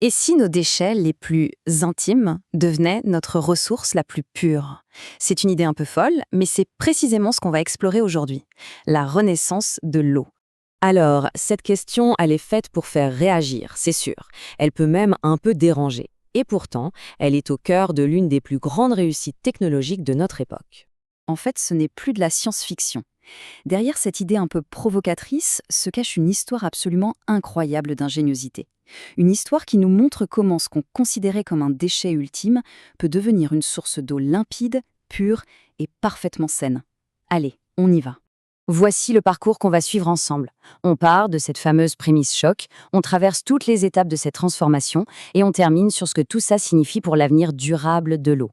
Et si nos déchets les plus intimes devenaient notre ressource la plus pure? C'est une idée un peu folle, mais c'est précisément ce qu'on va explorer aujourd'hui. La renaissance de l'eau. Alors, cette question, elle est faite pour faire réagir, c'est sûr. Elle peut même un peu déranger. Et pourtant, elle est au cœur de l'une des plus grandes réussites technologiques de notre époque. En fait, ce n'est plus de la science-fiction. Derrière cette idée un peu provocatrice se cache une histoire absolument incroyable d'ingéniosité. Une histoire qui nous montre comment ce qu'on considérait comme un déchet ultime peut devenir une source d'eau limpide, pure et parfaitement saine. Allez, on y va. Voici le parcours qu'on va suivre ensemble. On part de cette fameuse prémisse choc, on traverse toutes les étapes de cette transformation et on termine sur ce que tout ça signifie pour l'avenir durable de l'eau.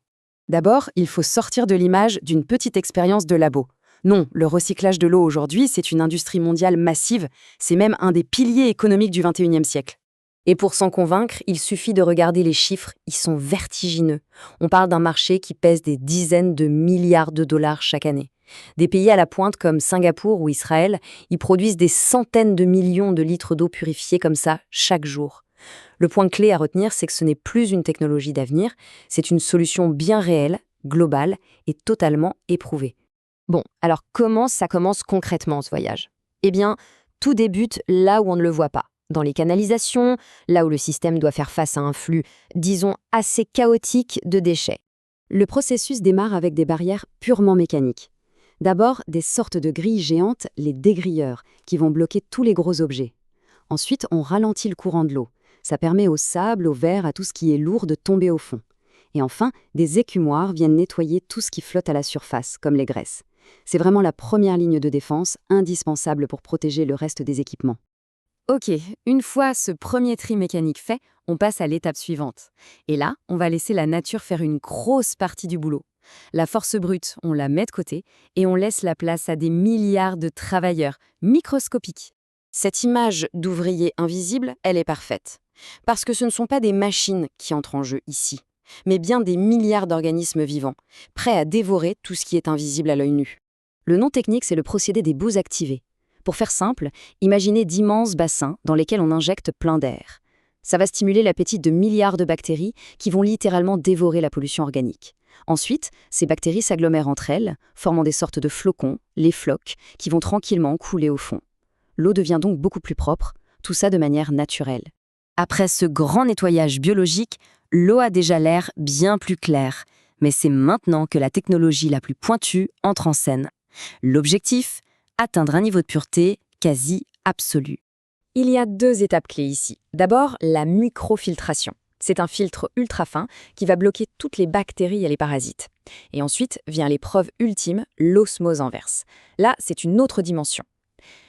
D'abord, il faut sortir de l'image d'une petite expérience de labo. Non, le recyclage de l'eau aujourd'hui, c'est une industrie mondiale massive, c'est même un des piliers économiques du XXIe siècle. Et pour s'en convaincre, il suffit de regarder les chiffres, ils sont vertigineux. On parle d'un marché qui pèse des dizaines de milliards de dollars chaque année. Des pays à la pointe comme Singapour ou Israël, ils produisent des centaines de millions de litres d'eau purifiée comme ça chaque jour. Le point clé à retenir, c'est que ce n'est plus une technologie d'avenir, c'est une solution bien réelle, globale et totalement éprouvée. Bon, alors comment ça commence concrètement ce voyage? Eh bien, tout débute là où on ne le voit pas, dans les canalisations, là où le système doit faire face à un flux, disons, assez chaotique de déchets. Le processus démarre avec des barrières purement mécaniques. D'abord, des sortes de grilles géantes, les dégrilleurs, qui vont bloquer tous les gros objets. Ensuite, on ralentit le courant de l'eau. Ça permet au sable, au verre, à tout ce qui est lourd de tomber au fond. Et enfin, des écumoires viennent nettoyer tout ce qui flotte à la surface, comme les graisses. C'est vraiment la première ligne de défense, indispensable pour protéger le reste des équipements. Ok, une fois ce premier tri mécanique fait, on passe à l'étape suivante. Et là, on va laisser la nature faire une grosse partie du boulot. La force brute, on la met de côté et on laisse la place à des milliards de travailleurs microscopiques. Cette image d'ouvrier invisible, elle est parfaite. Parce que ce ne sont pas des machines qui entrent en jeu ici, mais bien des milliards d'organismes vivants, prêts à dévorer tout ce qui est invisible à l'œil nu. Le nom technique, c'est le procédé des boues activées. Pour faire simple, imaginez d'immenses bassins dans lesquels on injecte plein d'air. Ça va stimuler l'appétit de milliards de bactéries qui vont littéralement dévorer la pollution organique. Ensuite, ces bactéries s'agglomèrent entre elles, formant des sortes de flocons, les flocs, qui vont tranquillement couler au fond. L'eau devient donc beaucoup plus propre, tout ça de manière naturelle. Après ce grand nettoyage biologique, l'eau a déjà l'air bien plus claire. Mais c'est maintenant que la technologie la plus pointue entre en scène. L'objectif, atteindre un niveau de pureté quasi absolu. Il y a 2 étapes clés ici. D'abord, la microfiltration. C'est un filtre ultra fin qui va bloquer toutes les bactéries et les parasites. Et ensuite vient l'épreuve ultime, l'osmose inverse. Là, c'est une autre dimension.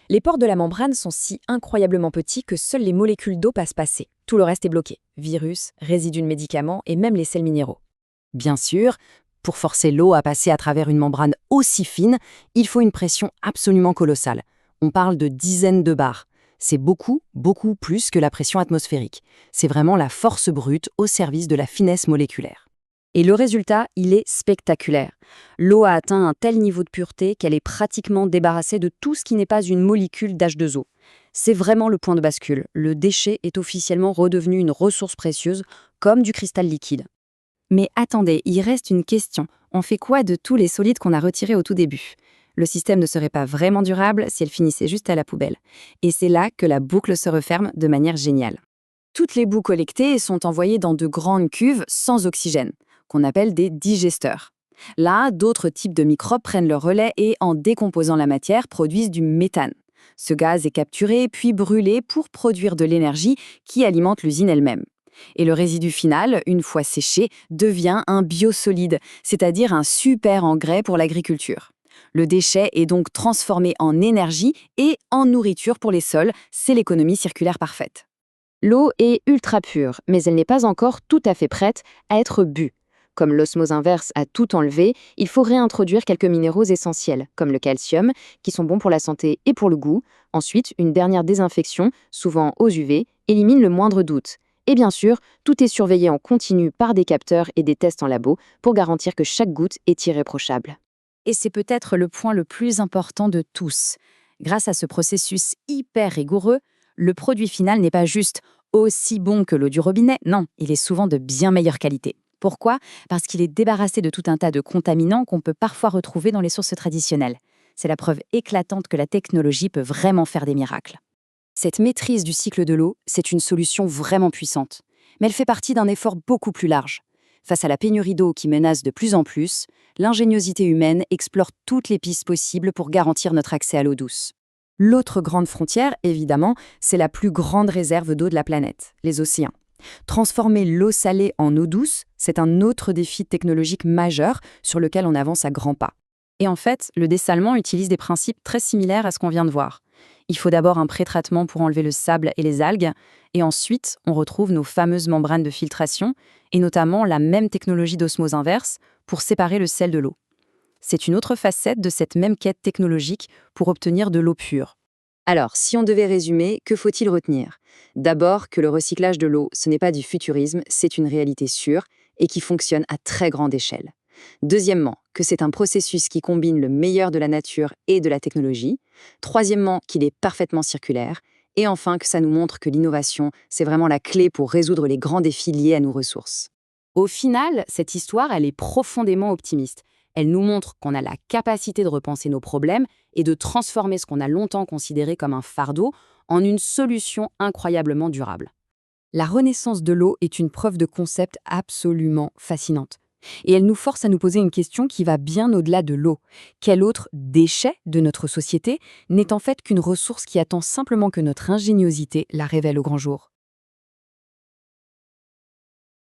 Les pores de la membrane sont si incroyablement petits que seules les molécules d'eau passent passer. Tout le reste est bloqué. Virus, résidus de médicaments et même les sels minéraux. Bien sûr, pour forcer l'eau à passer à travers une membrane aussi fine, il faut une pression absolument colossale. On parle de dizaines de bars. C'est beaucoup, beaucoup plus que la pression atmosphérique. C'est vraiment la force brute au service de la finesse moléculaire. Et le résultat, il est spectaculaire. L'eau a atteint un tel niveau de pureté qu'elle est pratiquement débarrassée de tout ce qui n'est pas une molécule d'H2O. C'est vraiment le point de bascule. Le déchet est officiellement redevenu une ressource précieuse, comme du cristal liquide. Mais attendez, il reste une question. On fait quoi de tous les solides qu'on a retirés au tout début? Le système ne serait pas vraiment durable si elle finissait juste à la poubelle. Et c'est là que la boucle se referme de manière géniale. Toutes les boues collectées sont envoyées dans de grandes cuves sans oxygène, qu'on appelle des digesteurs. Là, d'autres types de microbes prennent le relais et, en décomposant la matière, produisent du méthane. Ce gaz est capturé puis brûlé pour produire de l'énergie qui alimente l'usine elle-même. Et le résidu final, une fois séché, devient un biosolide, c'est-à-dire un super engrais pour l'agriculture. Le déchet est donc transformé en énergie et en nourriture pour les sols, c'est l'économie circulaire parfaite. L'eau est ultra pure, mais elle n'est pas encore tout à fait prête à être bue. Comme l'osmose inverse a tout enlevé, il faut réintroduire quelques minéraux essentiels, comme le calcium, qui sont bons pour la santé et pour le goût. Ensuite, une dernière désinfection, souvent aux UV, élimine le moindre doute. Et bien sûr, tout est surveillé en continu par des capteurs et des tests en labo pour garantir que chaque goutte est irréprochable. Et c'est peut-être le point le plus important de tous. Grâce à ce processus hyper rigoureux, le produit final n'est pas juste aussi bon que l'eau du robinet. Non, il est souvent de bien meilleure qualité. Pourquoi? Parce qu'il est débarrassé de tout un tas de contaminants qu'on peut parfois retrouver dans les sources traditionnelles. C'est la preuve éclatante que la technologie peut vraiment faire des miracles. Cette maîtrise du cycle de l'eau, c'est une solution vraiment puissante. Mais elle fait partie d'un effort beaucoup plus large. Face à la pénurie d'eau qui menace de plus en plus, l'ingéniosité humaine explore toutes les pistes possibles pour garantir notre accès à l'eau douce. L'autre grande frontière, évidemment, c'est la plus grande réserve d'eau de la planète, les océans. Transformer l'eau salée en eau douce, c'est un autre défi technologique majeur sur lequel on avance à grands pas. Et en fait, le dessalement utilise des principes très similaires à ce qu'on vient de voir. Il faut d'abord un pré-traitement pour enlever le sable et les algues, et ensuite, on retrouve nos fameuses membranes de filtration, et notamment la même technologie d'osmose inverse pour séparer le sel de l'eau. C'est une autre facette de cette même quête technologique pour obtenir de l'eau pure. Alors, si on devait résumer, que faut-il retenir? D'abord, que le recyclage de l'eau, ce n'est pas du futurisme, c'est une réalité sûre et qui fonctionne à très grande échelle. Deuxièmement, que c'est un processus qui combine le meilleur de la nature et de la technologie. Troisièmement, qu'il est parfaitement circulaire. Et enfin, que ça nous montre que l'innovation, c'est vraiment la clé pour résoudre les grands défis liés à nos ressources. Au final, cette histoire, elle est profondément optimiste. Elle nous montre qu'on a la capacité de repenser nos problèmes et de transformer ce qu'on a longtemps considéré comme un fardeau en une solution incroyablement durable. La renaissance de l'eau est une preuve de concept absolument fascinante. Et elle nous force à nous poser une question qui va bien au-delà de l'eau. Quel autre déchet de notre société n'est en fait qu'une ressource qui attend simplement que notre ingéniosité la révèle au grand jour?